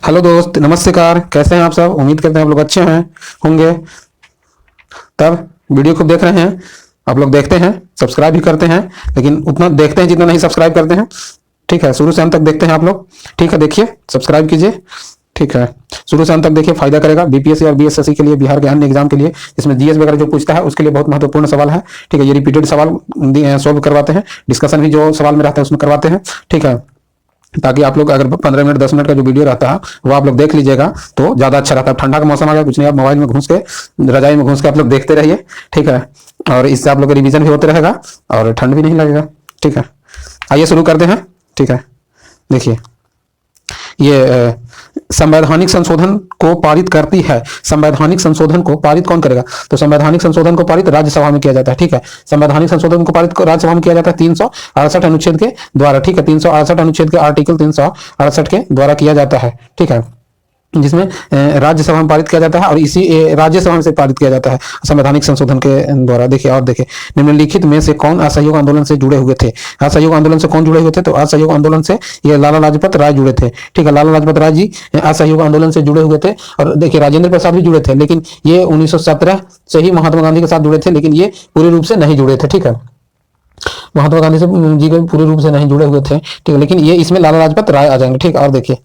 Hello दोस्त, नमस्कार। कैसे हैं आप सब? उम्मीद करते हैं आप लोग अच्छे हैं होंगे। तब वीडियो खूब देख रहे हैं। आप लोग देखते हैं, सब्सक्राइब भी करते हैं, लेकिन उतना देखते हैं जितना नहीं सब्सक्राइब करते हैं। ठीक है, शुरू से अंत तक देखते हैं आप लोग। ठीक है, देखिए, सब्सक्राइब कीजिए। ठीक है, शुरू से अंत तक देखिए, फायदा करेगा बीपीएससी और बीएसएससी के लिए, बिहार के अन्य एग्जाम के लिए। इसमें जीएस वगैरह जो पूछता है उसके लिए बहुत महत्वपूर्ण सवाल है। ठीक है, ये रिपीटेड सवाल सॉल्व करवाते हैं, डिस्कशन भी जो सवाल में रहता है उसमें करवाते हैं। ठीक है, ताकि आप लोग अगर 15 मिनट 10 मिनट का जो वीडियो रहता है वो आप लोग देख लीजिएगा तो ज़्यादा अच्छा रहता है। ठंडा का मौसम आ गया, कुछ नहीं, आप मोबाइल में घुस के, रजाई में घुस के आप लोग देखते रहिए। ठीक है, और इससे आप लोग का रिवीजन भी होते रहेगा और ठंड भी नहीं लगेगा। ठीक है, आइए शुरू करते हैं। ठीक है, देखिए, ये संवैधानिक संशोधन को पारित करती है। संवैधानिक संशोधन को पारित कौन करेगा? तो संवैधानिक संशोधन को पारित राज्यसभा में किया जाता है। ठीक है, संवैधानिक संशोधन को पारित राज्यसभा में किया जाता है 368 अनुच्छेद के द्वारा। ठीक है, 368 अनुच्छेद के आर्टिकल 368 के द्वारा किया जाता है। ठीक है, जिसमें राज्यसभा में पारित किया जाता है और इसी राज्यसभा से पारित किया जाता है संवैधानिक संशोधन के द्वारा। देखिए, और देखिए, निम्नलिखित में से कौन असहयोग आंदोलन से जुड़े हुए थे? असहयोग आंदोलन से कौन जुड़े हुए थे? तो असहयोग आंदोलन से ये लाला लाजपत राय जुड़े थे। ठीक है, लाला लाजपत राय जी असहयोग आंदोलन से जुड़े हुए थे। और देखिए, राजेंद्र प्रसाद भी जुड़े थे, लेकिन ये 1917 से ही महात्मा गांधी के साथ जुड़े थे, लेकिन ये पूरे रूप से नहीं जुड़े थे। ठीक है, महात्मा गांधी से जी के पूरे रूप से नहीं जुड़े हुए थे। ठीक है, लेकिन ये इसमें लाला लाजपत राय आ जाएंगे। ठीक है, और देखिए,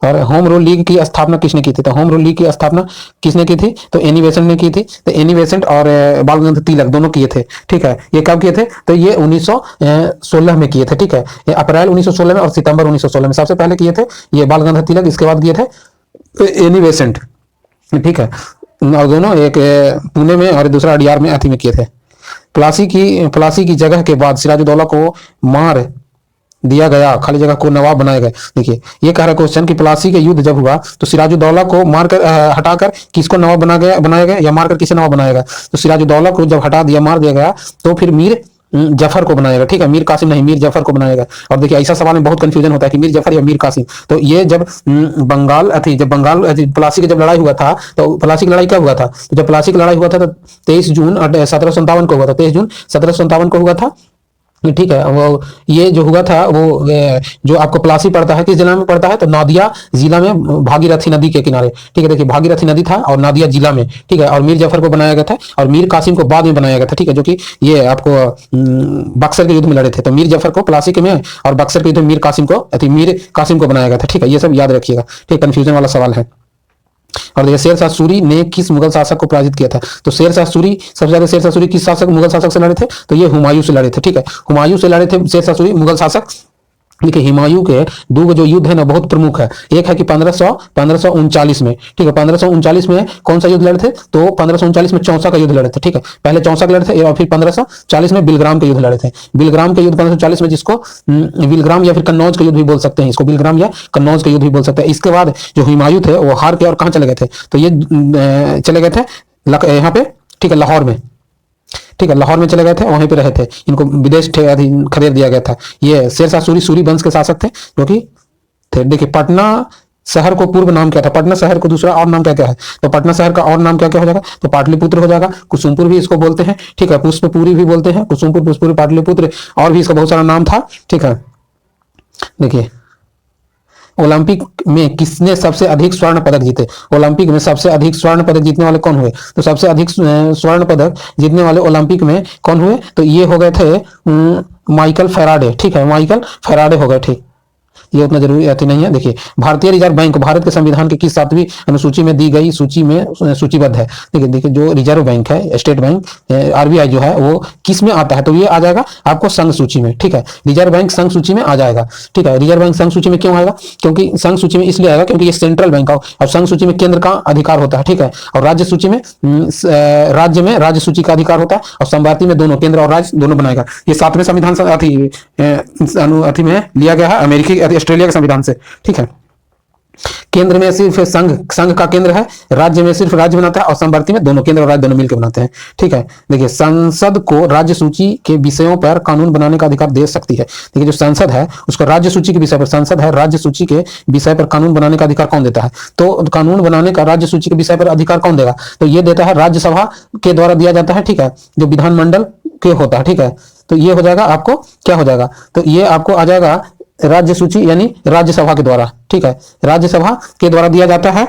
और होम रूल लीग की स्थापना किसने की थी? तो होम रूल लीग की स्थापना किसने की थी? तो एनी बेसेंट ने की थी। तो एनी बेसेंट और बाल गंगाधर तिलक दोनों किए थे। ठीक है, ये कब किए थे? तो ये 1916 में किए थे। ठीक है, ये अप्रैल 1916 में और सितंबर 1916 में सबसे पहले किए थे ये बाल गंगाधर तिलक, इसके बाद किए थे एनी बेसेंट। ठीक है, और दोनों एक पुणे में और दूसरा अडियार में अथी में किए थे। प्लासी की जगह के बाद सिराजुद्दौला को मार दिया गया, खाली जगह को नवाब बनाया गया। देखिए, ये कह रहा है क्वेश्चन कि प्लासी के युद्ध जब हुआ तो सिराजुद्दौला को मारकर हटाकर किसको नवाब बनाया गया या मारकर किसे नवाब बनाया गया? तो सिराजुद्दौला को जब हटा दिया, मार दिया गया, तो फिर मीर जफर को बनाएगा। ठीक है, मीर कासिम नहीं, मीर जफर को बनाएगा। और देखिए, ऐसा सवाल में बहुत कंफ्यूजन होता है कि मीर जफर या मीर कासिम। तो ये जब बंगाल प्लासी की जब लड़ाई हुआ था, तो प्लासी की लड़ाई कब हुआ था? तो जब प्लासी की लड़ाई हुआ था तो 23 जून 1757 को हुआ था। 23 जून 1757 को हुआ था। ठीक है, वो ये जो हुआ था वो जो आपको प्लासी पड़ता है किस जिला में पड़ता है? तो नादिया जिला में, भागीरथी नदी के किनारे। ठीक है, देखिए, भागीरथी नदी था और नादिया जिला में। ठीक है, और मीर जफर को बनाया गया था और मीर कासिम को बाद में बनाया गया था। ठीक है, जो कि ये आपको बक्सर के युद्ध में लड़े थे। तो मीर जफर को प्लासी के में और बक्सर के युद्ध में मीर कासिम को बनाया गया था। ठीक है, ये सब याद रखिएगा। ठीक, कंफ्यूजन वाला सवाल है। और देखिए, शेर शाह सूरी ने किस मुगल शासक को पराजित किया था? तो शेर शाह सूरी, सबसे ज्यादा शेर शाह सूरी किस मुगल शासक से लड़े थे? तो ये हुमायूं से लड़े थे। ठीक है, हुमायूं से लड़े थे शेर शाह सूरी मुगल शासक। देखिए, हुमायूं के दो जो युद्ध है ना बहुत प्रमुख है। एक है कि 1539 में। ठीक है, 1539 में कौन सा युद्ध लड़े थे? तो 1539 में चौसा का युद्ध लड़े थे। ठीक है, पहले चौसा का लड़े थे और फिर 1540 में बिलग्राम के युद्ध लड़े थे। बिलग्राम के युद्ध 1540 में, जिसको बिलग्राम या फिर कन्नौज का युद्ध भी बोल सकते हैं, इसको बिलग्राम या कन्नौज का युद्ध भी बोल सकते हैं। इसके बाद जो हुमायूं थे वो हार के और कहाँ चले गए थे? तो ये चले गए थे यहाँ पे। ठीक है, लाहौर में। ठीक है, लाहौर में चले गए थे, वहीं पे रहे थे। इनको विदेश खदेड़ दिया गया था। ये शेर शाह सूरी सूरी वंश के शासक थे जो कि थे। देखिए, पटना शहर को पूर्व नाम क्या था? पटना शहर को दूसरा और नाम क्या क्या है? तो पटना शहर का और नाम क्या क्या हो जाएगा? तो पाटलिपुत्र हो जाएगा। कुसुमपुर भी इसको बोलते हैं। ठीक है, पुष्पपुरी भी बोलते हैं, कुसुमपुर, पुष्पपुरी, पाटलिपुत्र, और भी इसका बहुत सारा नाम था। ठीक है, देखिए, ओलंपिक में किसने सबसे अधिक स्वर्ण पदक जीते? ओलंपिक में सबसे अधिक स्वर्ण पदक जीतने वाले कौन हुए? तो सबसे अधिक स्वर्ण पदक जीतने वाले ओलंपिक में कौन हुए? तो ये हो गए थे माइकल फेराडे। ठीक है, माइकल फेराडे हो गए। ठीक, ये उतना जरूरी अति नहीं है। देखिए, भारतीय रिजर्व बैंक भारत के संविधान की किस 7वीं अनुसूची में दी गई सूची में सूचीबद्ध है? देखिए, जो रिजर्व बैंक है, स्टेट बैंक, आरबीआई जो है, वो किस में आता है? तो ये आ जाएगा आपको संघ सूची में। ठीक है, रिजर्व बैंक संघ सूची में आ जाएगा। ठीक है, रिजर्व बैंक संघ सूची में क्यों आएगा? क्योंकि संघ सूची में इसलिए आएगा क्योंकि ये सेंट्रल बैंक है और संघ सूची में केंद्र का अधिकार होता है। ठीक है, और राज्य सूची में राज्य सूची का अधिकार होता है और संवादी में दोनों, केंद्र और राज्य दोनों बनाएगा। ये 7वें संविधान अति में लिया गया है, अमेरिकी ऑस्ट्रेलिया के संविधान से। ठीक है, केंद्र में सिर्फ संघ का केंद्र है, राज्य में सिर्फ राज्य बनाता है और संवर्ती में दोनों, केंद्र और राज्य दोनों मिलकर बनाते हैं। ठीक है, देखिए, संसद को राज्य सूची के विषयों पर कानून बनाने का अधिकार दे सकती है। देखिए, जो संसद है उसको राज्य सूची के विषय पर, संसद है, राज्य सूची के विषय पर कानून बनाने का अधिकार कौन देता है? तो कानून बनाने का राज्य सूची के विषय पर अधिकार कौन देगा? तो ये देता है राज्यसभा के द्वारा दिया जाता है। ठीक है, जो विधानमंडल के होता है। ठीक है, तो ये हो जाएगा आपको, क्या हो जाएगा? तो ये आपको आ जाएगा राज्य सूची यानी राज्यसभा के द्वारा, ठीक है, राज्यसभा के द्वारा दिया जाता है,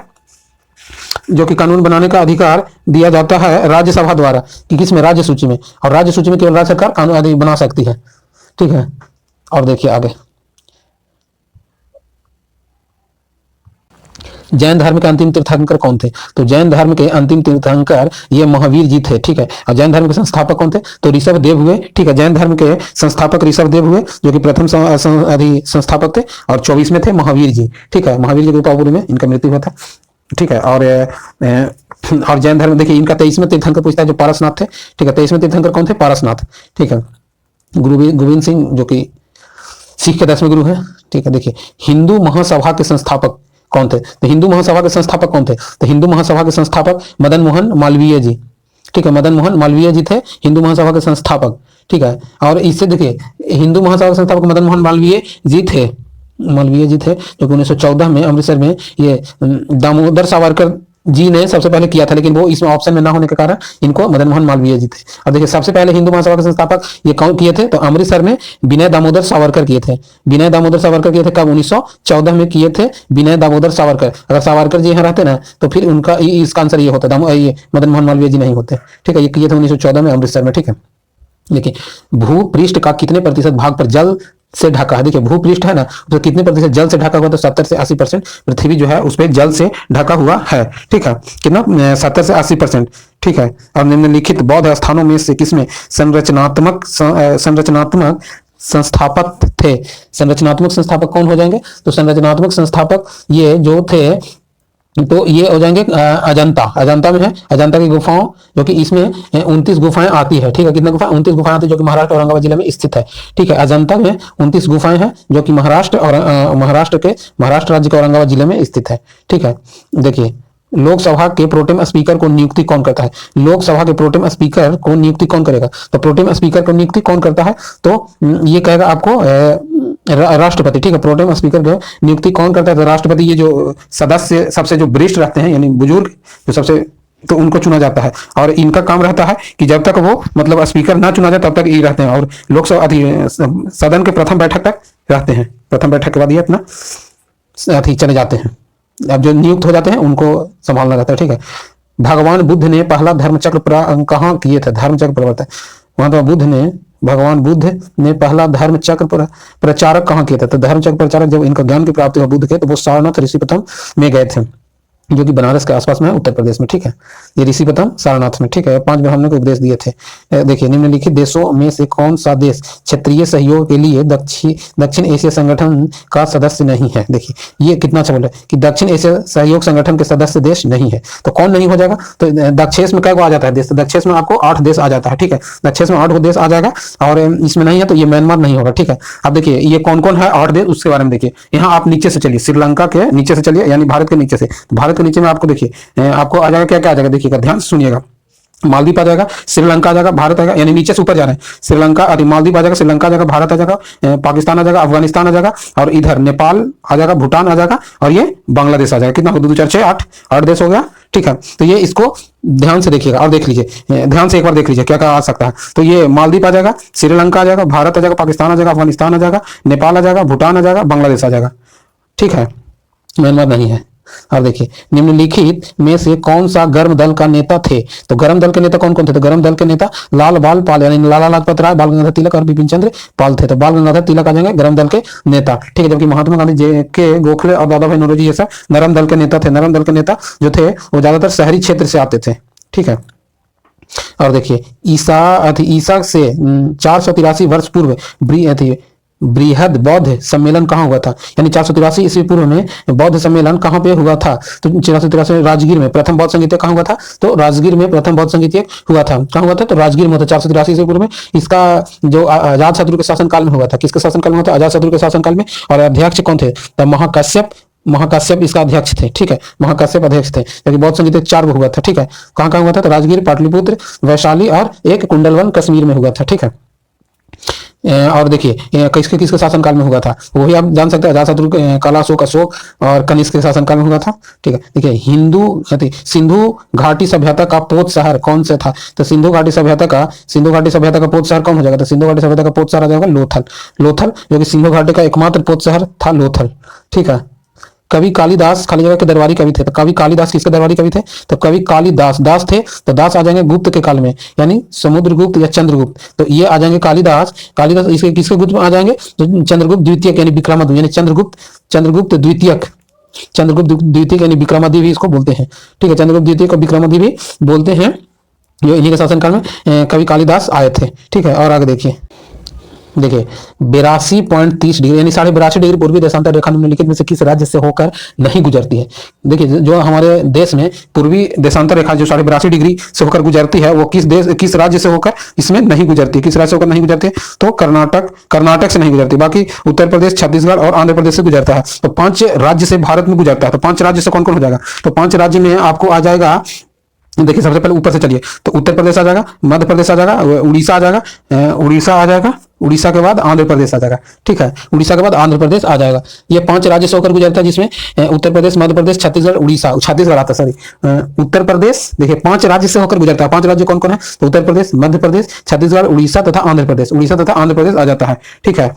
जो कि कानून बनाने का अधिकार दिया जाता है राज्यसभा द्वारा, कि किसमें, राज्य सूची में। और राज्य सूची में केवल राज्य सरकार कानून आदि बना सकती है, ठीक है। और देखिए आगे, जैन धर्म के अंतिम तीर्थंकर कौन थे? तो जैन धर्म के अंतिम तीर्थंकर ये महावीर जी थे, ठीक है। और जैन धर्म के संस्थापक कौन थे? तो ऋषभ देव हुए, ठीक है। जैन धर्म के संस्थापक ऋषभ देव हुए, जो कि प्रथम संस्थापक थे, और 24 में थे महावीर जी, ठीक है। महावीर जी के पावपुरी में इनका मृत्यु हुआ था, ठीक है। और जैन धर्म देखिए, इनका 23वें तीर्थंकर पूछता है जो पारसनाथ थे, ठीक है। 23वें तीर्थंकर कौन थे? पारसनाथ, ठीक है। गुरु गोविंद सिंह जो कि सिख के 10वें गुरु हैं, ठीक है। देखिए, हिंदू महासभा के संस्थापक कौन थे? तो हिंदू महासभा के संस्थापक कौन थे? तो हिंदू महासभा के संस्थापक मदन मोहन मालवीय जी, ठीक है। मदन मोहन मालवीय जी थे हिंदू महासभा के संस्थापक, ठीक है। और इससे देखिए, हिंदू महासभा के संस्थापक मदन मोहन मालवीय जी थे, जो कि 1914 में अमृतसर में ये दामोदर सावरकर जी ने सबसे पहले किया था, लेकिन वो इसमें ऑप्शन में ना होने के कारण इनको मदन मोहन मालवीय जी थे। और देखिए, सबसे पहले हिंदू महासभा के संस्थापक ये कौन किए थे? तो अमृतसर में विनय दामोदर सावरकर किए थे। विनय दामोदर सावरकर किए थे कब? 1914 में किए थे विनय दामोदर सावरकर। अगर सावरकर जी यहाँ रहते ना तो फिर उनका इसका आंसर ये होता, ये मदन मोहन मालवीय जी नहीं होते, ठीक है। ये किए थे 1914 में अमृतसर में, ठीक है। देखिए, भूपृष्ठ का कितने प्रतिशत भाग पर जल से ढका है? देखिए, भूपृष्ठ है ना, तो कितने प्रतिशत जल से ढका हुआ? तो 70 से 80% पृथ्वी जो है उस पर जल से ढका हुआ है, ठीक है। कितना? 70 से 80%, ठीक है। और निम्नलिखित बौद्ध स्थानों में से किसमें संरचनात्मक संस्थापक थे? संरचनात्मक संस्थापक कौन हो जाएंगे? तो संरचनात्मक संस्थापक ये जो थे, तो ये हो जाएंगे अजंता में है, अजंता की गुफाओं, जो कि इसमें 29 गुफाएं आती है, ठीक है। कितने गुफाएं? 29 गुफाएं आती है, जो कि महाराष्ट्र औरंगाबाद जिले में स्थित है, ठीक है। अजंता में 29 गुफाएं हैं, जो कि महाराष्ट्र राज्य के औरंगाबाद जिले में स्थित है, ठीक है। देखिए, लोकसभा के प्रोटेम स्पीकर को नियुक्ति कौन करता है? लोकसभा के प्रोटेम स्पीकर को नियुक्ति कौन करेगा? तो प्रोटेम स्पीकर को नियुक्ति कौन करता है? तो ये कहेगा आपको राष्ट्रपति, ठीक है। प्रोटेम स्पीकर जो नियुक्ति कौन करता है? तो राष्ट्रपति। ये जो सदस्य सबसे जो वरिष्ठ रहते हैं, यानी बुजुर्ग जो सबसे, तो उनको चुना जाता है। और इनका काम रहता है कि जब तक वो मतलब स्पीकर ना चुना जाए तब तक ये रहते हैं, और लोकसभा सदन के प्रथम बैठक तक रहते हैं। प्रथम बैठक के बाद ये अपना चले जाते हैं। अब जो नियुक्त हो जाते हैं उनको संभालना रहता है, ठीक है। भगवान बुद्ध ने पहला धर्मचक्र कहाँ किए थे? धर्मचक्र प्रवर्तन, वहां तो भगवान बुद्ध ने पहला धर्मचक्र प्रचारक कहाँ किया था? तो धर्मचक्र प्रचारक जब इनका ज्ञान की प्राप्ति हुआ बुद्ध के, तो वो सारनाथ ऋषिपतम में गए थे, जो कि बनारस के आसपास में है, उत्तर प्रदेश में, ठीक है। ये ऋषिपतम सारनाथ में, ठीक है। 5 ब्राह्मणों को उपदेश दिए थे। देखिए, निम्नलिखित देशों में से कौन सा देश क्षेत्रीय सहयोग के लिए दक्षिण एशिया संगठन का सदस्य नहीं है? देखिए, ये कितना अच्छा बोला कि दक्षिण एशिया सहयोग संगठन के सदस्य देश नहीं है। तो कौन नहीं हो जाएगा? तो दक्षेश में क्या आ जाता है देश? तो दक्षेश में आपको 8 देश आ जाता है, ठीक है। दक्षेश में 8 देश आ जाएगा, और इसमें नहीं है तो ये म्यांमार नहीं होगा, ठीक है। अब देखिए, ये कौन कौन है 8 देश, उसके बारे में देखिए। यहाँ आप नीचे से चलिए, श्रीलंका के नीचे से चलिए, यानी भारत के नीचे से। भारत के नीचे में आपको देखिए, आपको आ जाएगा क्या आ जाएगा, देखिएगा, ध्यान से सुनिएगा। मालदीव आ जाएगा, श्रीलंका आ जाएगा, भारत आएगा, यानी नीचे से ऊपर जा रहे हैं। श्रीलंका, मालदीव आ जाएगा, श्रीलंका आ जाएगा, भारत आ जाएगा, पाकिस्तान आ जाएगा, अफगानिस्तान आ जाएगा, और इधर नेपाल आ जाएगा, भूटान आ जाएगा, और ये बांग्लादेश आ जाएगा। कितना? 2 2 4 6 8 देश हो गया, ठीक है। तो ये इसको ध्यान से देखिएगा और देख लीजिए, ध्यान से एक बार देख लीजिए क्या क्या आ सकता है। तो ये मालदीव आ जाएगा, श्रीलंका आ जाएगा, भारत आ जाएगा, पाकिस्तान आ जाएगा, अफगानिस्तान आ जाएगा, नेपाल आ जाएगा, भूटान आ जाएगा, बांग्लादेश आ जाएगा, ठीक है। म्यांमार नहीं है। अब देखिए, निम्नलिखित में से कौन सा गर्म दल का नेता थे? तो गर्म दल के नेता कौन कौन थे? तो गर्म दल के नेता लाल बाल पाल, यानी लाला लाजपत राय, बाल गंगाधर तिलक और बिपिन चंद्र पाल थे। तो बाल गंगाधर तिलक आ जाएंगे गर्म दल के नेता, ठीक है। जबकि महात्मा गांधी, जे.के. गोखले और दादा भाई नौरोजी जैसा नरम दल के नेता थे। नरम दल के नेता जो थे वो ज्यादातर शहरी क्षेत्र से आते थे, ठीक है। और देखिए, ईसा से 483 वर्ष पूर्व बृहद बौद्ध सम्मेलन कहाँ हुआ था? यानी 483 ईस्वी पूर्व में बौद्ध सम्मेलन कहाँ पे हुआ था? तो 483 राजगीर में। प्रथम बौद्ध संगीत कहाँ हुआ था? तो राजगीर में प्रथम बौद्ध संगीत हुआ था। कहाँ हुआ था? तो राजगीर में हुआ था 483 ईस्वी पूर्व में। इसका जो अजात शत्रु के शासनकाल में हुआ था। किसके शासनकाल में हुआ था? अजात शत्रु के शासनकाल में। और अध्यक्ष कौन थे? तो महाकाश्यप इसका अध्यक्ष थे, ठीक है। महाकाश्यप अध्यक्ष थे, क्योंकि बौद्ध संगीत 4 हुआ था, ठीक है। कहाँ कहाँ हुआ था? तो राजगीर, पाटलिपुत्र, वैशाली और एक कुंडलवन कश्मीर में हुआ था, ठीक है। और देखिए किसके किसके शासनकाल में हुआ था वही आप जान सकते हैं। अजातशत्रु, कालाशोक, अशोक और कनिष्क के शासनकाल में हुआ था। ठीक है, देखिए सिंधु घाटी सभ्यता का पोत शहर कौन सा था? तो सिंधु घाटी सभ्यता का पोत शहर कौन हो जाएगा? तो सिंधु घाटी सभ्यता का पोत शहर आ जाएगा लोथल। लोथल जो कि सिंधु घाटी का एकमात्र पोत शहर था, लोथल। ठीक है। कवि कालिदास खाली जगह के दरबारी कवि थे। तो कवि कालिदास किसके दरबारी कवि थे? तो कवि कालिदास दास थे, तो दास आ जाएंगे गुप्त के काल में, यानी समुद्रगुप्त या चंद्रगुप्त। तो ये आ जाएंगे कालिदास। कालिदास इसके किसके गुप्त में आ जाएंगे? तो चंद्रगुप्त द्वितीय यानी विक्रमादित्य, यानी चंद्रगुप्त द्वितीय। चंद्रगुप्त द्वितीय यानी विक्रमादित्य भी इसको बोलते हैं। ठीक है, चंद्रगुप्त द्वितीय को विक्रमादित्य भी बोलते हैं। जो इन्हीं के शासनकाल में कवि कालिदास आए थे। ठीक है, और आगे देखिए 82.30 डिग्री यानी 82.5 डिग्री पूर्वी देशांतर रेखा निम्नलिखित में से किस राज्य से होकर नहीं गुजरती है? देखिए जो हमारे देश में पूर्वी देशांतर रेखा जो 82.5 डिग्री से होकर गुजरती है वो किस राज्य से होकर इसमें नहीं गुजरती? किस राज्य से होकर नहीं गुजरती है? तो कर्नाटक से नहीं गुजरती। बाकी उत्तर प्रदेश, छत्तीसगढ़ और आंध्र प्रदेश से गुजरता है। तो 5 राज्य से भारत में गुजरता है। तो 5 राज्य से कौन कौन हो जाएगा? तो 5 राज्य में आपको आ जाएगा, देखिए सबसे पहले ऊपर से चलिए तो उत्तर प्रदेश आ जाएगा, मध्य प्रदेश आ जाएगा, उड़ीसा आ जाएगा, उड़ीसा के बाद आंध्र प्रदेश आ जाएगा। ठीक है, उड़ीसा के बाद आंध्र प्रदेश आ जाएगा। ये 5 राज्य से होकर गुजरता है, जिसमें उत्तर प्रदेश, मध्य प्रदेश, छत्तीसगढ़, उड़ीसा, छत्तीसगढ़ आता है सॉरी, उत्तर प्रदेश। देखिए 5 राज्य से होकर गुजरता है। 5 राज्य कौन कौन है? तो उत्तर प्रदेश, मध्य प्रदेश, छत्तीसगढ़, उड़ीसा तथा आंध्र प्रदेश आ जाता है। ठीक है,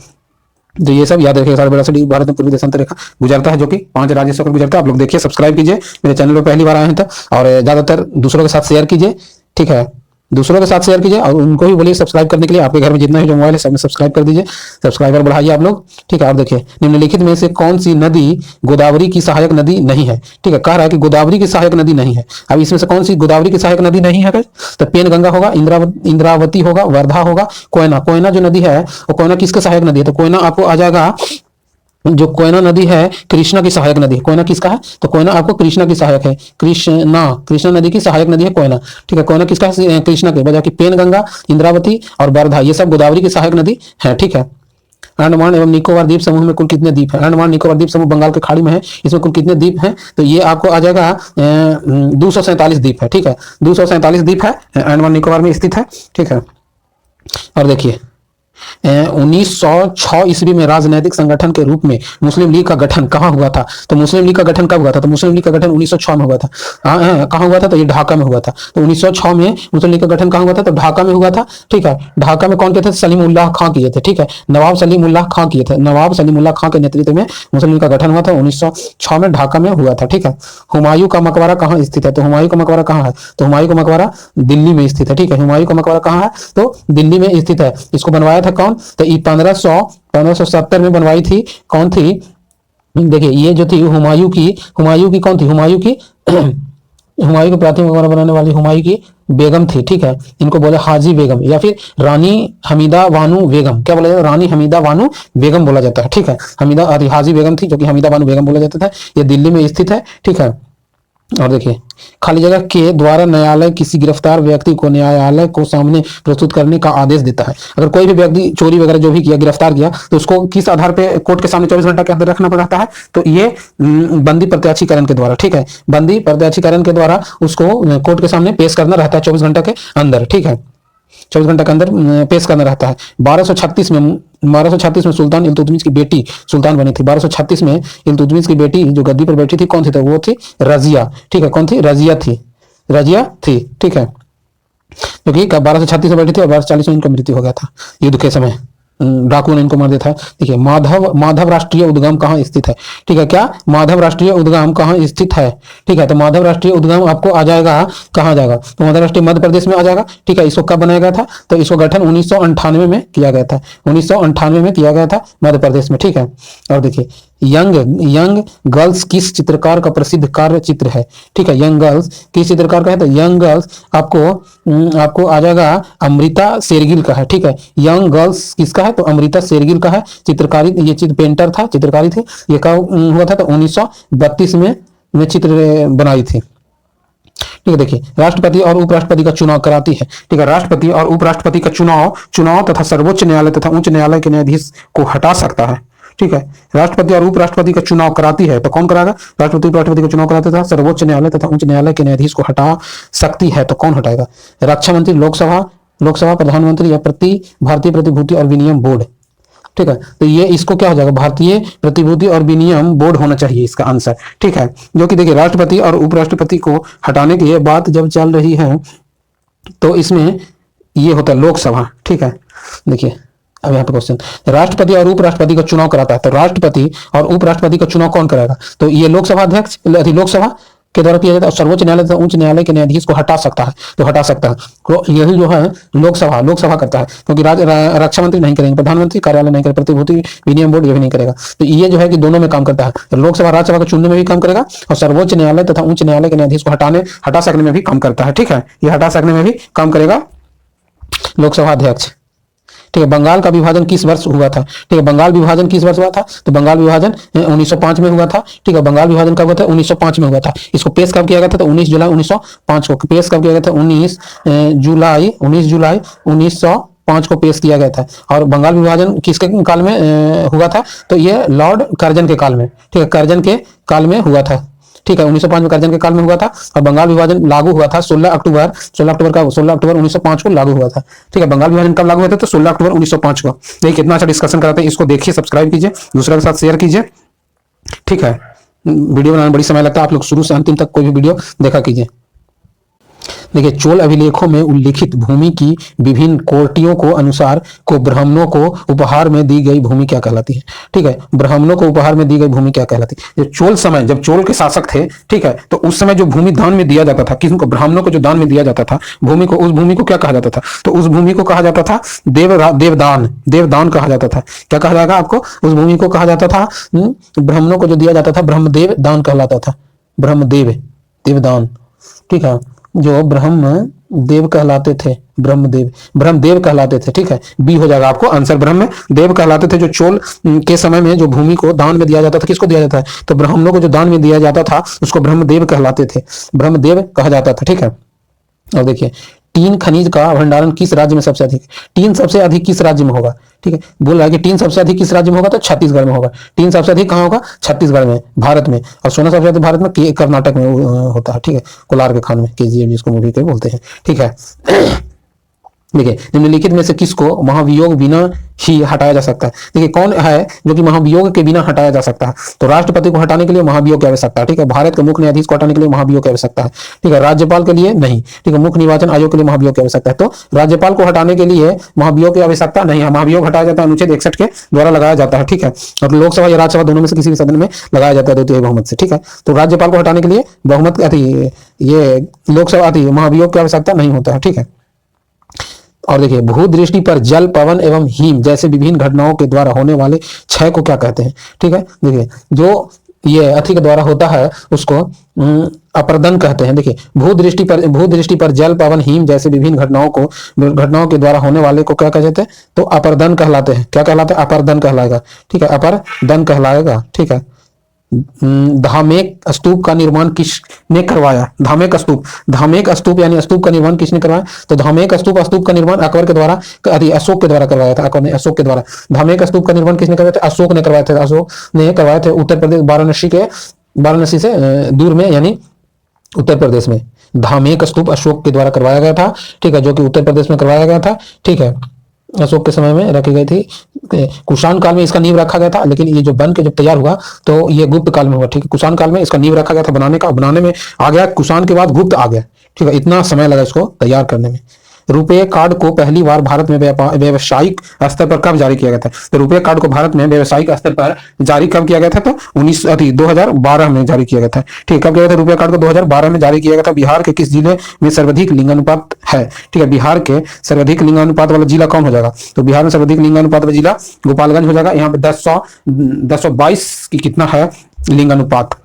तो ये सब याद रखिएगा। 82.5 भारत में पूर्वी देशांतर रेखा गुजरता है, जो कि 5 राज्य से होकर गुजरता है। आप लोग देखिए, सब्सक्राइब कीजिए मेरे चैनल पर पहली बार आए हैं तो, और ज्यादातर दूसरों के साथ शेयर कीजिए। ठीक है, दूसरों के साथ शेयर कीजिए और उनको भी बोलिए सब्सक्राइब करने के लिए। आपके घर में जितना भी जो मोबाइल है सब में सब्सक्राइब कर दीजिए, सब्सक्राइबर बढ़ाइए आप लोग। ठीक है, और देखिए निम्नलिखित में से कौन सी नदी गोदावरी की सहायक नदी नहीं है? ठीक है, कह रहा है कि गोदावरी की सहायक नदी नहीं है। अब इसमें से कौन सी गोदावरी की सहायक नदी नहीं है? तो पेनगंगा होगा, इंद्रावती होगा, वर्धा होगा, कोयना जो नदी है वो कोयना किसके सहायक नदी है? तो कोयना आपको आ जाएगा, जो कोयना नदी है कृष्णा की सहायक नदी है। कोयना किसका है? तो कोयना आपको कृष्णा की सहायक है। कृष्णा नदी की सहायक नदी है कोयना। ठीक है, कोयना किसका है? कृष्णा के। बजाय कि पेनगंगा, इंद्रावती और वर्धा ये सब गोदावरी की सहायक नदी है। ठीक है, अंडमान एवं निकोबार द्वीप समूह में कुल कितने द्वीप हैं? अंडमान निकोबार द्वीप समूह बंगाल के खाड़ी में है। इसमें कुल कितने द्वीप हैं? तो ये आपको आ जाएगा 247 द्वीप है। ठीक है, 247 द्वीप है, अंडमान निकोबार में स्थित है। ठीक है, और देखिए 1906 ईस्वी में राजनैतिक संगठन के रूप में मुस्लिम लीग का गठन कहाँ हुआ था? तो मुस्लिम लीग का गठन कब हुआ था? तो मुस्लिम लीग का गठन 1906 में हुआ था। कहाँ हुआ था? तो ये ढाका में हुआ था। तो 1906 में मुस्लिम लीग का गठन कहाँ हुआ था? तो ढाका में हुआ था। ठीक है, ढाका में कौन किए थे? सलीम उल्लाह खां किए थे। ठीक है, नवाब सलीम उल्लाह खां किए थे। नवाब सलीम उल्लाह खां के नेतृत्व में मुस्लिम लीग का गठन हुआ था, 1906 में ढाका में हुआ था। ठीक है, हुमायूं का मकबरा कहाँ स्थित है? तो हुमायूं का मकबरा कहाँ है? तो हुमायूं का मकबरा दिल्ली में स्थित है। ठीक है, हुमायूं का मकबरा कहाँ है? तो दिल्ली में स्थित है। इसको बनवाया था कौन? तो 1570 में बनवाई थी। कौन थी? देखिए ये जो थी हुमायूं की कौन थी? हुमायूं की हुमायूं की प्राथमिक मकबरा बनाने वाली हुमायूं की बेगम थी। ठीक है, इनको बोले हाजी बेगम या फिर रानी हमीदा बानू बेगम। क्या बोला जाता है? रानी हमीदा बानू बेगम बोला जाता है। ठीक है, हाजी बेगम थी जो कि हमीदा बानू बेगम बोला जाता था। ये दिल्ली में स्थित है। ठीक है, और देखिए खाली जगह के द्वारा न्यायालय किसी गिरफ्तार व्यक्ति को न्यायालय को सामने प्रस्तुत करने का आदेश देता है। अगर कोई भी व्यक्ति चोरी वगैरह जो भी किया, गिरफ्तार किया, तो उसको किस आधार पे कोर्ट के सामने 24 घंटा के अंदर रखना पड़ता है? तो ये बंदी प्रत्याशीकरण के द्वारा। ठीक है, बंदी प्रत्याशीकरण के द्वारा उसको कोर्ट के सामने पेश करना रहता है 24 घंटा के अंदर। ठीक है, 24 घंटा के अंदर पेश करना रहता है। 1236 में सुल्तान इल्तुतमिश की बेटी सुल्तान बनी थी। 1236 में इल्तुतमिश की बेटी जो गद्दी पर बैठी थी कौन थी? तो वो थी रजिया। ठीक है, कौन थी? रजिया थी। ठीक है, क्योंकि 1236 में बैठी थी और 1240 में इनका मृत्यु हो गया था युद्ध के समय। डाकू ने इनको मार दिया था। देखिए माधव राष्ट्रीय उद्गम कहाँ स्थित है? ठीक है, क्या माधव राष्ट्रीय उद्गम कहाँ स्थित है? ठीक है, तो माधव राष्ट्रीय उद्गम आपको आ जाएगा, कहाँ जाएगा? तो माधव राष्ट्रीय मध्य प्रदेश में आ जाएगा। ठीक है, इसको कब बनाया गया था? तो इसको गठन 1998 में किया गया था। 1998 में किया गया था मध्य प्रदेश में। ठीक है, और देखिए यंग गर्ल्स किस चित्रकार का प्रसिद्ध कार्य चित्र है? ठीक है, यंग गर्ल्स किस चित्रकार का है? तो यंग गर्ल्स आपको आ जाएगा अमृता शेरगिल का है। ठीक है, यंग गर्ल्स किसका है? तो अमृता शेरगिल का है। चित्रकारी, ये चित्र पेंटर था, चित्रकारी थी। ये कब हुआ था? तो 1932 में चित्र बनाई थी। ठीक है, देखिए राष्ट्रपति और उपराष्ट्रपति का चुनाव कराती है। ठीक है, राष्ट्रपति और उपराष्ट्रपति का चुनाव तथा सर्वोच्च न्यायालय तथा उच्च न्यायालय के न्यायाधीश को हटा सकता है। ठीक है, राष्ट्रपति और उपराष्ट्रपति का चुनाव कराती है तो कौन कराएगा? राष्ट्रपति उपराष्ट्रपति का चुनाव कराता था। सर्वोच्च न्यायालय तथा उच्च न्यायालय के न्यायाधीश को हटा सकती है तो कौन हटाएगा? रक्षा मंत्री, लोकसभा, लोकसभा, प्रधानमंत्री या भारतीय प्रतिभूति और विनिमय बोर्ड। ठीक है, तो ये इसको क्या हो जाएगा, भारतीय प्रतिभूति और विनिमय बोर्ड होना चाहिए इसका आंसर। ठीक है, जो कि देखिए राष्ट्रपति और उपराष्ट्रपति को हटाने की बात जब चल रही है तो इसमें ये होता है लोकसभा। ठीक है, देखिए अब यहाँ पे क्वेश्चन, राष्ट्रपति और उपराष्ट्रपति का चुनाव कराता है, तो राष्ट्रपति और उपराष्ट्रपति का चुनाव कौन कराएगा, तो ये लोकसभा अध्यक्ष, लोकसभा के द्वारा किया जाता है। और सर्वोच्च न्यायालय तथा उच्च न्यायालय के न्यायाधीश को हटा सकता है, तो हटा सकता है, तो यही जो है लोकसभा करता है, क्योंकि रक्षा मंत्री नहीं करेंगे, प्रधानमंत्री कार्यालय नहीं करेगा, प्रतिभूति विनिमय बोर्ड ये भी नहीं करेगा। तो ये जो है कि दोनों में काम करता है, तो लोकसभा राज्यसभा को चुनने में भी काम करेगा और सर्वोच्च न्यायालय तथा उच्च न्यायालय के न्यायाधीश को हटा सकने में भी काम करता है। ठीक है, ये हटा सकने में भी काम करेगा लोकसभा अध्यक्ष। ठीक है, बंगाल का विभाजन किस वर्ष हुआ था, ठीक है, बंगाल विभाजन किस वर्ष हुआ था, तो बंगाल विभाजन 1905 में हुआ था। ठीक है, बंगाल विभाजन कब हुआ था, 1905 में हुआ था। इसको पेश कब किया गया था, तो 19 जुलाई 1905 को पेश कब किया गया था, 19 जुलाई 1905 को पेश किया गया था। और बंगाल विभाजन किसके काल में हुआ था, तो ये लॉर्ड कर्जन के काल में, ठीक है, कर्जन के काल में हुआ था। ठीक है, 1905 में कर्जन के काल में हुआ था और बंगाल विभाजन लागू हुआ था 16 अक्टूबर 1905 को लागू हुआ था। ठीक है, बंगाल विभाजन कब लागू हुआ था, तो 16 अक्टूबर 1905 को। देखिए कितना अच्छा डिस्कशन कराते हैं, इसको देखिए, सब्सक्राइब कीजिए, दूसरे के साथ शेयर कीजिए। ठीक है, वीडियो बनाने में बड़ी समय लगता है, आप लोग शुरू से अंतिम तक कोई भी वीडियो देखा कीजिए। देखिए, चोल अभिलेखों में उल्लिखित भूमि की विभिन्न कोटियों को अनुसार को ब्राह्मणों को उपहार में दी गई भूमि क्या कहलाती है। ठीक है, ब्राह्मणों को उपहार में दी गई भूमि क्या कहलाती है। चोल समय, जब चोल के शासक थे, ठीक है, तो उस समय जो भूमि दान में दिया जाता था, किसको, ब्राह्मणों को जो दान में दिया जाता था भूमि को, उस भूमि को क्या कहा जाता था, तो उस भूमि को कहा जाता था देवदान कहा जाता था। क्या कहा जाएगा आपको, उस भूमि को कहा जाता था, ब्राह्मणों को जो दिया जाता था ब्रह्मदेव दान कहलाता था, देवदान। ठीक है, जो ब्रह्मदेव कहलाते थे, ब्रह्मदेव कहलाते थे। ठीक है, बी हो जाएगा आपको आंसर, ब्रह्मदेव कहलाते थे। जो चोल के समय में जो भूमि को दान में दिया जाता था, किसको दिया जाता है, तो ब्राह्मणों को जो दान में दिया जाता था उसको ब्रह्मदेव कहलाते थे, ब्रह्मदेव कहा जाता था। ठीक है, और देखिए टीन खनिज का भंडारण किस राज्य में सबसे अधिक, टीन सबसे अधिक किस राज्य में होगा। ठीक है, बोल रहा है कि टीन सबसे अधिक किस राज्य में होगा, तो छत्तीसगढ़ में होगा। टीन सबसे अधिक कहाँ होगा, छत्तीसगढ़ में, भारत में। और सोना सबसे अधिक भारत में कर्नाटक में होता है। ठीक है, कोलार के खान में, केजीएफ जिसको मूवी के बोलते हैं। ठीक है, देखिए निम्नलिखित में से किसको महाभियोग बिना ही हटाया जा सकता है। देखिए कौन है जो कि महाभियोग के बिना हटाया जा सकता है, तो राष्ट्रपति को हटाने के लिए महाभियोग की आवश्यकता है। ठीक है, भारत के मुख्य न्यायाधीश को हटाने के लिए महाभियोग की आवश्यकता है। ठीक है, राज्यपाल के लिए नहीं। ठीक है, मुख्य निर्वाचन आयोग के लिए महाभियोग की आवश्यकता है, तो राज्यपाल को हटाने के लिए महाभियोग की आवश्यकता नहीं है। महाभियोग हटाया जाता है अनुच्छेद 61 के द्वारा लगाया जाता है। ठीक है, और लोकसभा या राज्यसभा दोनों में से किसी भी सदन में लगाया जाता है 2/3 बहुमत से। ठीक है, तो राज्यपाल को हटाने के लिए बहुमत ये लोकसभा महाभियोग की आवश्यकता नहीं होता है। ठीक है, और देखिए भूदृष्टि पर जल, पवन एवं हिम जैसे विभिन्न घटनाओं के द्वारा होने वाले क्षय को क्या कहते हैं। ठीक है, देखिए जो ये अति के द्वारा होता है उसको अपर्दन कहते हैं। देखिए भूदृष्टि पर जल, पवन, हिम जैसे विभिन्न घटनाओं के द्वारा होने वाले को क्या कहते हैं, तो अपर्दन कहलाते हैं। क्या कहलाते हैं, अपर्दन कहलाएगा। ठीक है, अपर्दन कहलाएगा। ठीक है, धामेक स्तूप का निर्माण किसने करवाया, धामेक स्तूप यानी स्तूप का निर्माण किसने करवाया, तो धामेक स्तूप का निर्माण अकबर के द्वारा, अशोक के द्वारा करवाया था। अकबर ने अशोक के द्वारा धामेक स्तूप का निर्माण किसने करवाया था, अशोक ने करवाए थे। उत्तर प्रदेश वाराणसी से दूर में, यानी उत्तर प्रदेश में धामेक स्तूप अशोक के द्वारा करवाया गया था। ठीक है, जो कि उत्तर प्रदेश में करवाया गया था। ठीक है, अशोक के समय में रखी गई थी। कुषाण काल में इसका नींव रखा गया था, लेकिन ये जो बन के जब तैयार हुआ तो ये गुप्त काल में हुआ। ठीक है, कुषाण काल में इसका नींव रखा गया था बनाने का, बनाने में आ गया कुषाण के बाद गुप्त आ गया। ठीक है, इतना समय लगा इसको तैयार करने में। रुपए कार्ड को पहली बार भारत में व्यवसायिक स्तर पर कब जारी किया गया था, तो रुपए कार्ड को भारत में व्यवसायिक स्तर पर जारी कब किया गया था, तो 2012 में जारी किया गया था। ठीक, कब किया गया था, रुपए कार्ड को 2012 में जारी किया गया था। बिहार के किस जिले में सर्वाधिक लिंगानुपात है। ठीक है, बिहार के सर्वाधिक लिंगानुपात वाला जिला कौन हो जाएगा, तो बिहार में सर्वाधिक लिंगानुपात वाला जिला गोपालगंज हो जाएगा। यहाँ पे 1022 की कितना है लिंगानुपात।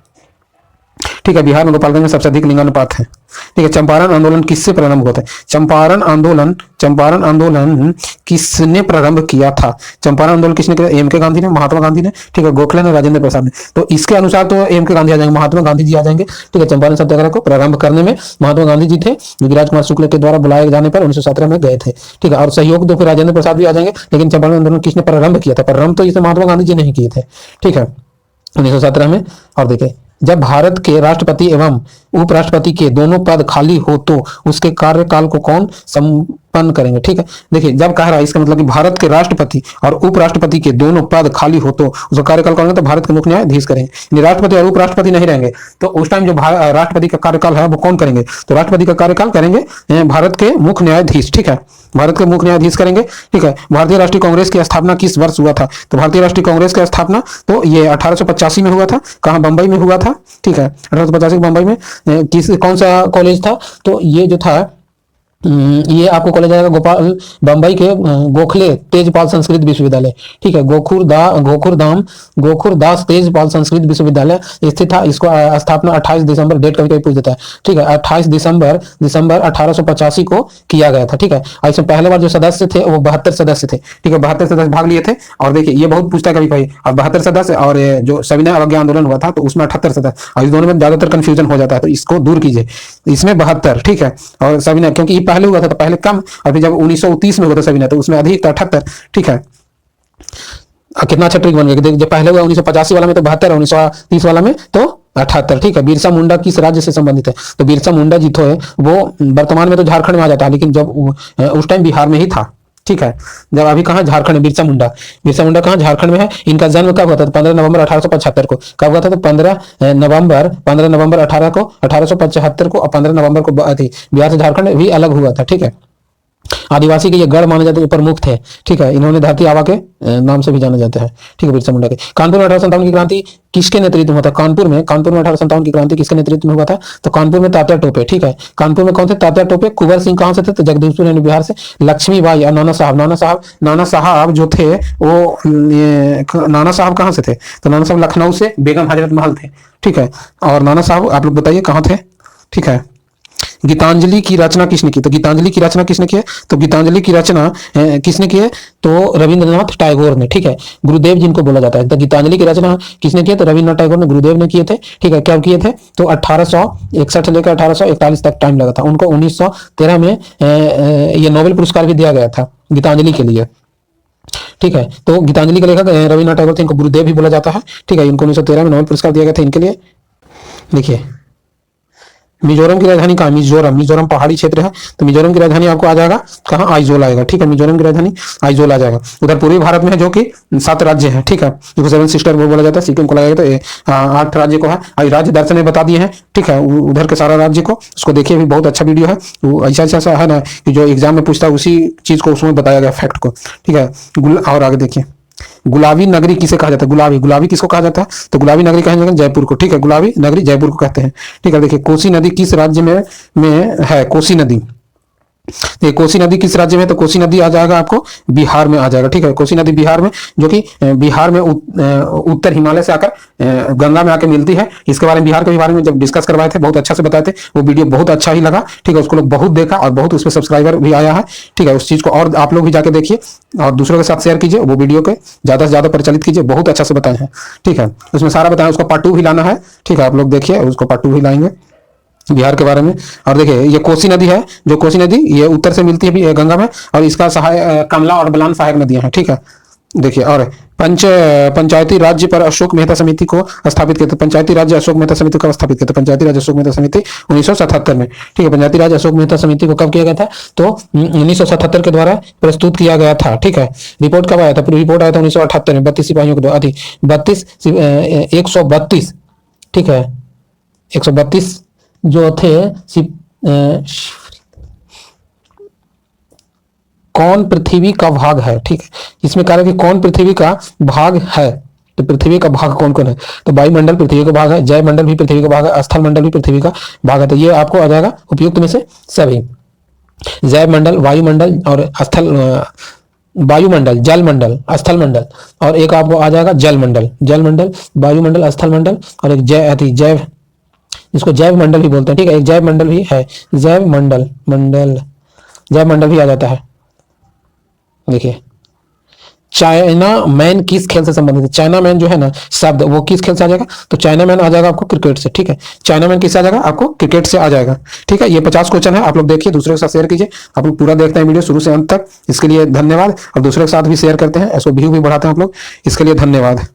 ठीक है, बिहार में गोपालगंज में सबसे अधिक लिंगानुपात है। ठीक है, चंपारण आंदोलन किससे प्रारंभ हुआ था, चंपारण आंदोलन किसने प्रारंभ किया था, चंपारण आंदोलन किसने किया, एम.के. गांधी ने, महात्मा गांधी ने, ठीक है, गोखले ने, राजेंद्र प्रसाद ने। तो इसके अनुसार तो एम.के. गांधी आ जाएंगे, महात्मा गांधी जी आ जाएंगे। ठीक है, चंपारण सत्याग्रह को प्रारंभ करने में महात्मा गांधी जी थे, जो राजकुमार शुक्ल के द्वारा बुलाए जाने पर 1917 में गए थे। ठीक है, और सहयोग तो फिर राजेंद्र प्रसाद भी आ जाएंगे, लेकिन चंपारण आंदोलन किसने प्रारंभ किया था, प्रारंभ तो इसे महात्मा गांधी जी नहीं किए थे। ठीक है, 1917 में। और देखिए जब भारत के राष्ट्रपति एवं उपराष्ट्रपति के दोनों पद खाली हो तो उसके कार्यकाल को कौन संपन्न करेंगे। ठीक है, देखिए जब कह रहा है इसका मतलब कि भारत के राष्ट्रपति और उपराष्ट्रपति के दोनों पद खाली हो तो उसका कार्यकाल कौन, तो भारत के मुख्य न्यायाधीश करेंगे। यानी राष्ट्रपति और उपराष्ट्रपति नहीं रहेंगे तो उस टाइम जो राष्ट्रपति का कार्यकाल है वो कौन करेंगे, तो राष्ट्रपति का कार्यकाल करेंगे भारत के मुख्य न्यायाधीश। ठीक है, भारत के मुख्य न्यायाधीश करेंगे। ठीक है, भारतीय राष्ट्रीय कांग्रेस की स्थापना किस वर्ष हुआ था, तो भारतीय राष्ट्रीय कांग्रेस की स्थापना तो ये 1885 में हुआ था। कहाँ, बंबई में हुआ था। ठीक है, 1885 बंबई में किस कौन सा कॉलेज था, तो ये जो था ये आपको कॉलेज आएगा गोपाल बंबई के गोखले तेजपाल संस्कृत विश्वविद्यालय। ठीक है, गोखुरदास तेजपाल संस्कृत विश्वविद्यालय स्थित था। इसको स्थापना 28 दिसंबर, डेट कभी कभी पूछ देता है। ठीक है, 28 दिसंबर 1885 को किया गया था। ठीक है, और इसमें पहले बार जो सदस्य थे वो 72 सदस्य थे। ठीक है, 72 सदस्य भाग लिए थे। और देखिए ये बहुत पूछता है कभी कभी, और 72 सदस्य और जो सविनय अवज्ञा आंदोलन हुआ था तो उसमें 78 सदस्य, और इस दोनों में ज्यादातर कंफ्यूजन हो जाता है तो इसको दूर कीजिए। इसमें 72, ठीक है, और सविनय क्योंकि पहले हुआ था तो पहले कम, और फिर जब 1930 में हुआ था सविनय तो उसमें अधिक था 78। ठीक है, कितना अच्छा ट्रिक बन गया, जब पहले हुआ 1985 वाला में तो 72, 1930 वाला में तो 78। ठीक है, बिरसा मुंडा किस राज्य से संबंधित है, तो बिरसा मुंडा जी तो है वो वर्तमान में तो झारखंड में आ जाता है, लेकिन जब उस टाइम बिहार में ही था। ठीक है, जब अभी कहाँ झारखंड में, बिरसा मुंडा कहाँ झारखंड में है। इनका जन्म कब हुआ था, 15 नवंबर 1875 को। कब हुआ था, तो 15 नवंबर 1875 को, और 15 नवंबर को बिहार से झारखंड भी अलग हुआ था। ठीक है, आदिवासी के ये गढ़ माने जाते हैं, प्रमुख थे। ठीक है, इन्होंने धरती आबा के नाम से भी जाना जाता है। ठीक है, बिरसा मुंडा के। कानपुर में 1857 की क्रांति किसके नेतृत्व में हुआ था, कानपुर में 1857 की क्रांति किसके नेतृत्व में हुआ था, तो कानपुर में तात्या टोपे। ठीक है, कानपुर में कौन थे, तात्या टोपे। कुंवर सिंह कहां से थे, तो जगदीशपुर यानी बिहार से। लक्ष्मीबाई और नाना साहब जो थे वो नाना साहब कहां से थे, तो नाना साहब लखनऊ से, बेगम हजरत महल थे। ठीक है, और नाना साहब आप लोग बताइए कहां थे। ठीक है, गीतांजलि की रचना किसने की, तो गीतांजलि की रचना किसने की है, तो गीतांजलि की रचना किसने की है, तो रविंद्रनाथ टैगोर ने। ठीक है, गुरुदेव जिनको बोला जाता है, तो गीतांजलि की रचना किसने की है, तो रविंद्रनाथ टैगोर ने, गुरुदेव ने किए थे। ठीक है, क्या किए थे, तो 1861 से लेकर 1841 तक टाइम लगा था उनको। 1913 में ये नोबेल पुरस्कार भी दिया गया था गीतांजलि के लिए। ठीक है, तो गीतांजलि के लेखक रविंद्रनाथ टैगोर थे, इनको गुरुदेव भी बोला जाता है। ठीक है, इनको 1913 में नोबेल पुरस्कार दिया गया था इनके लिए। देखिए मिजोरम की राजधानी कहाँ, मिजोरम पहाड़ी क्षेत्र है, तो मिजोरम की राजधानी आपको आ जाएगा कहाँ, आइजोल आएगा। ठीक है, मिजोरम की राजधानी आइजोल आ जाएगा। उधर पूर्वी भारत में है जो कि 7 राज्य है। ठीक है, जो 7 सिस्टर वो बोला जाता है, सिक्किम को लगाएगा तो 8 राज्य को है। आज राज्य दर्शन में बता दिए हैं। ठीक है, उधर के सारा राज्य को उसको देखिए, भी बहुत अच्छा वीडियो है। वो ऐसा है ना कि जो एग्जाम में पूछता है उसी चीज को उसमें बताया गया फैक्ट को। ठीक है, और आगे देखिए गुलाबी नगरी किसे कहा जाता है, गुलाबी किसको कहा जाता है, तो गुलाबी नगरी कहेंगे जयपुर को। ठीक है, गुलाबी नगरी जयपुर को कहते हैं। ठीक है, देखिए कोसी नदी किस राज्य में है, कोसी नदी, तो कोसी नदी किस राज्य में, तो कोसी नदी आ जाएगा आपको बिहार में आ जाएगा। ठीक है, कोसी नदी बिहार में, जो कि बिहार में उत्तर हिमालय से आकर गंगा में आकर मिलती है। इसके बारे में बिहार के बारे में जब डिस्कस करवाए थे बहुत अच्छा से बताए थे, वो वीडियो बहुत अच्छा ही लगा। ठीक है, उसको लोग बहुत देखा और बहुत उसमें सब्सक्राइबर भी आया है। ठीक है, उस चीज को और आप लोग भी जाके देखिए और दूसरों के साथ शेयर कीजिए, वो वीडियो के ज्यादा से ज्यादा प्रचलित कीजिए, बहुत अच्छा से बताए हैं। ठीक है, उसमें सारा बताया, उसको पार्ट 2 भी लाना है। ठीक है, आप लोग देखिए उसको पार्ट 2 भी लाएंगे बिहार के बारे में। और देखिए ये कोसी नदी है, जो कोसी नदी ये उत्तर से मिलती है गंगा में, और इसका सहायक कमला और बलान सहायक नदियां हैं। ठीक है, देखिए और पंचायती राज्य पर अशोक मेहता समिति को स्थापित किया था, पंचायती राज्य अशोक मेहता समिति को स्थापित किया था, पंचायती राज्य अशोक मेहता समिति 1977 में। ठीक है, पंचायती राज अशोक मेहता समिति को कब किया गया था, तो 1977 के द्वारा प्रस्तुत किया गया था। ठीक है, रिपोर्ट कब आया था, रिपोर्ट आया था 1978 में, 32 सिपाहियों के द्वारा 132। ठीक है, 132 जो थे कौन पृथ्वी का भाग है। ठीक है, इसमें कह रहा है कि कौन पृथ्वी का भाग है, तो पृथ्वी का भाग कौन कौन है, तो वायुमंडल पृथ्वी का भाग है, जैव मंडल भी पृथ्वी का भाग है, स्थल मंडल भी पृथ्वी का भाग है। तो ये आपको आ जाएगा उपयुक्त में से सभी, जैव मंडल, वायुमंडल और स्थल, वायुमंडल, जल मंडल, स्थल मंडल, और एक आपको आ जाएगा जल मंडल, वायुमंडल, स्थल मंडल, और एक जैव, इसको जैव मंडल भी बोलते हैं। ठीक है, एक जैव मंडल भी है, जैव मंडल भी आ जाता है। देखिए चाइना मैन किस खेल से संबंधित है, चाइना मैन जो है ना शब्द, वो किस खेल से आ जाएगा, तो चाइना मैन आ जाएगा आपको क्रिकेट से। ठीक है, चाइना मैन किससे आ जाएगा, आपको क्रिकेट से आ जाएगा। ठीक है, ये 50 क्वेश्चन है, आप लोग देखिए, दूसरे के साथ शेयर कीजिए। आप लोग पूरा देखते हैं वीडियो शुरू से अंत तक, इसके लिए धन्यवाद। और दूसरे के साथ भी शेयर करते हैं, ऐसे व्यू भी बढ़ाते हैं आप लोग, इसके लिए धन्यवाद।